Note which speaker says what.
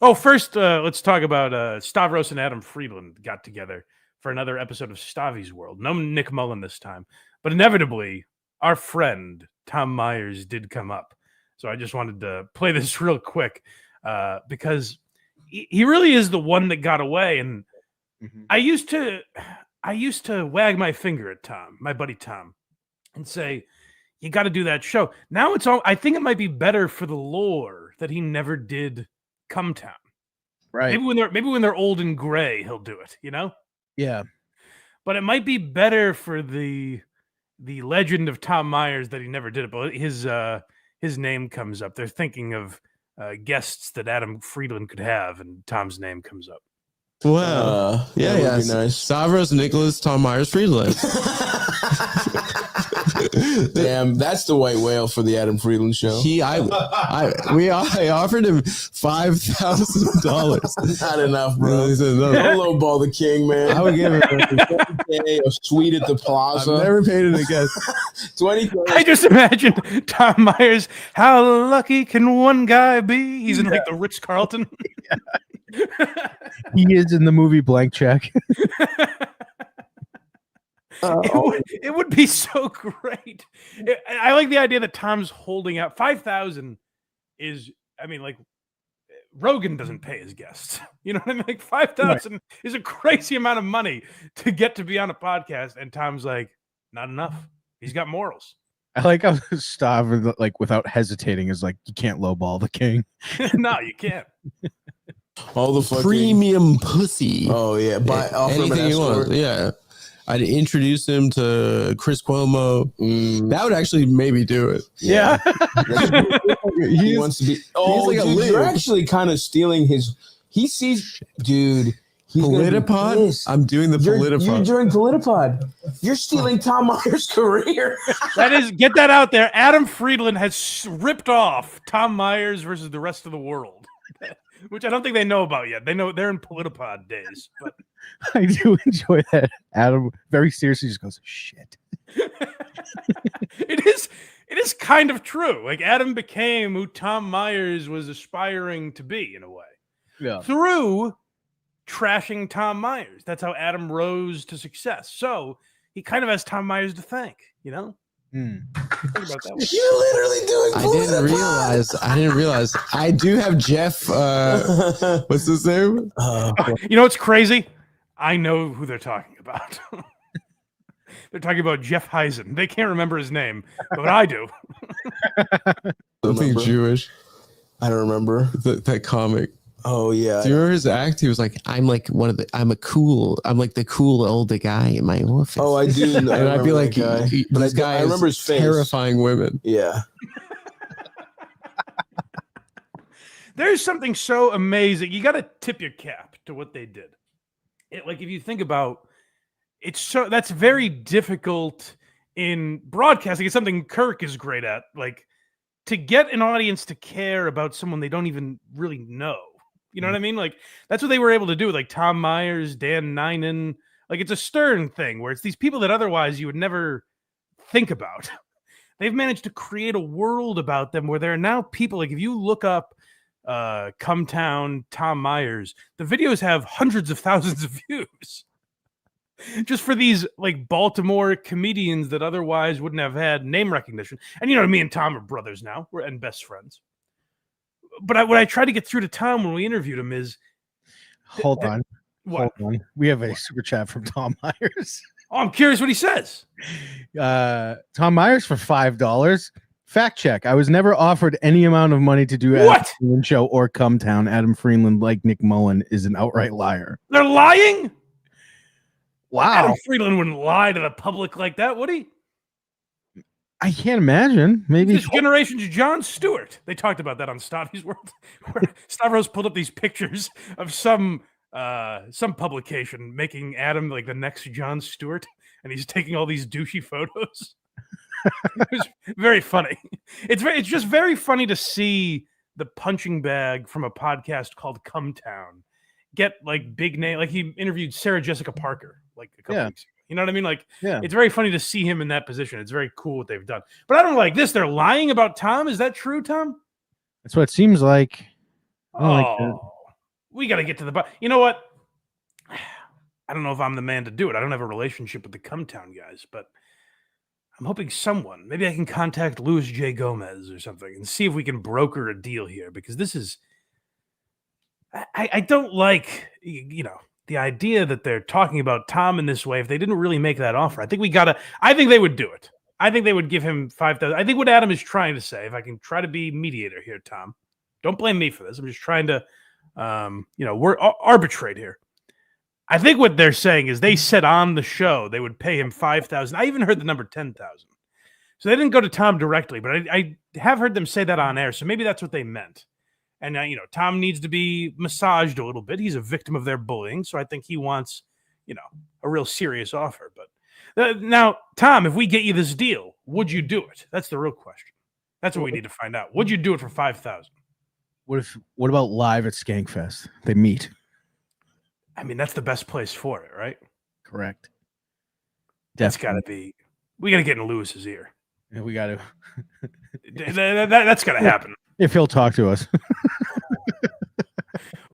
Speaker 1: Oh, first, let's talk about Stavros and Adam Friedland got together for another episode of Stavi's World. No Nick Mullen this time, but inevitably, our friend Tom Myers did come up. So I just wanted to play this real quick because he really is the one that got away. And I used to wag my finger at Tom, my buddy Tom, and say, "You got to do that show." Now it's all. I think it might be better for the lore that he never did Come Town.
Speaker 2: Right.
Speaker 1: Maybe when they're old and gray, he'll do it, you know?
Speaker 2: Yeah.
Speaker 1: But it might be better for the legend of Tom Myers that he never did it. But his name comes up. They're thinking of guests that Adam Friedland could have, and Tom's name comes up.
Speaker 3: Wow. Yeah.
Speaker 4: Nice.
Speaker 3: Stavros Nicholas Tom Myers Friedland.
Speaker 4: Damn, that's the white whale for the Adam Friedland show.
Speaker 3: I offered him $5,000.
Speaker 4: Not enough, bro.
Speaker 3: He said, no.
Speaker 4: Don't lowball the king, man.
Speaker 3: I would give him
Speaker 4: a suite at the plaza.
Speaker 3: I've never paid it again.
Speaker 4: 20.
Speaker 1: I just imagined Tom Myers. How lucky can one guy be? He's in like the Ritz Carlton.
Speaker 2: He is in the movie Blank Check.
Speaker 1: It would be so great. I like the idea that Tom's holding out 5,000 is, I mean, like Rogan doesn't pay his guests. You know what I mean? Like 5,000 is a crazy amount of money to get to be on a podcast. And Tom's like, not enough. He's got morals.
Speaker 2: I like how Stav, like without hesitating, is like, you can't lowball the king.
Speaker 1: No, you can't.
Speaker 4: All the fucking
Speaker 3: premium pussy.
Speaker 4: Oh yeah, buy
Speaker 3: anything you want. Yeah. I'd introduce him to Chris Cuomo. That would actually maybe do it.
Speaker 1: Yeah.
Speaker 4: He wants to be. Oh,
Speaker 3: he's like
Speaker 4: dude, you're actually kind of stealing his. He sees, dude.
Speaker 3: Politipod? I'm doing the Politipod.
Speaker 4: You're doing Politipod. You're stealing Tom Myers' career.
Speaker 1: Get that out there. Adam Friedland has ripped off Tom Myers versus the rest of the world, which I don't think they know about yet. They know they're in Politipod days, but
Speaker 2: I do enjoy that. Adam very seriously just goes, shit.
Speaker 1: It is kind of true. Like Adam became who Tom Myers was aspiring to be in a way.
Speaker 2: Yeah.
Speaker 1: Through trashing Tom Myers. That's how Adam rose to success. So he kind of has Tom Myers to thank, you know? Think about that.
Speaker 4: You're literally doing
Speaker 3: Politipod. I didn't realize. I do have Jeff. What's his name?
Speaker 1: You know what's crazy? I know who they're talking about. They're talking about Jeff Heisen. They can't remember his name, but I do.
Speaker 3: Something Jewish.
Speaker 4: I don't remember
Speaker 3: that comic.
Speaker 4: Oh yeah.
Speaker 3: Do you remember his act? He was like, I'm like the cool older guy in my office.
Speaker 4: Oh, I do.
Speaker 3: And I'd be like,
Speaker 4: this guy. I remember his face.
Speaker 3: Terrifying women.
Speaker 4: Yeah.
Speaker 1: There's something so amazing. You got to tip your cap to what they did. Like if you think about that's very difficult in broadcasting. It's something Kirk is great at. Like to get an audience to care about someone they don't even really know. You know what I mean? Like that's what they were able to do with like Tom Myers, Dan Ninen. Like it's a Stern thing where it's these people that otherwise you would never think about. They've managed to create a world about them where there are now people like if you look up Come Town, Tom Myers, the videos have hundreds of thousands of views. Just for these like Baltimore comedians that otherwise wouldn't have had name recognition. And you know, me and Tom are brothers now. We're best friends. But what I tried to get through to Tom when we interviewed him is
Speaker 2: Hold on. We have a super chat from Tom Myers.
Speaker 1: Oh, I'm curious what he says.
Speaker 2: Tom Myers for $5. Fact check. I was never offered any amount of money to do Adam Friedland show or Come Town. Adam Friedland, like Nick Mullen, is an outright liar.
Speaker 1: They're lying?
Speaker 2: Wow.
Speaker 1: Adam Friedland wouldn't lie to the public like that, would he?
Speaker 2: I can't imagine. Maybe
Speaker 1: this generation's Jon Stewart. They talked about that on Stavi's World, where Stavros pulled up these pictures of some publication making Adam like the next Jon Stewart, and he's taking all these douchey photos. It was very funny. It's just very funny to see the punching bag from a podcast called Come Town get like big name. Like he interviewed Sarah Jessica Parker like a couple weeks ago. You know what I mean? Like, It's very funny to see him in that position. It's very cool what they've done. But I don't like this. They're lying about Tom. Is that true, Tom?
Speaker 2: That's what it seems like.
Speaker 1: Oh, we got to get to the bottom. You know what? I don't know if I'm the man to do it. I don't have a relationship with the Cumtown guys, but I'm hoping someone, maybe I can contact Luis J. Gomez or something and see if we can broker a deal here, because this is, I don't like, the idea that they're talking about Tom in this way. If they didn't really make that offer, I think they would do it. I think they would give him 5,000. I think what Adam is trying to say, if I can try to be mediator here, Tom, don't blame me for this. I'm just trying to, arbitrate here. I think what they're saying is they said on the show they would pay him 5,000. I even heard the number 10,000. So they didn't go to Tom directly, but I have heard them say that on air. So maybe that's what they meant. And, Tom needs to be massaged a little bit. He's a victim of their bullying. So I think he wants, a real serious offer. But now, Tom, if we get you this deal, would you do it? That's the real question. That's what we need to find out. Would you do it for 5,000?
Speaker 2: What about live at Skankfest? They meet.
Speaker 1: I mean, that's the best place for it, right?
Speaker 2: Correct.
Speaker 1: That's got to be. We got to get in Lewis's ear.
Speaker 2: Yeah, we got to.
Speaker 1: That's got to happen.
Speaker 2: If he'll talk to us.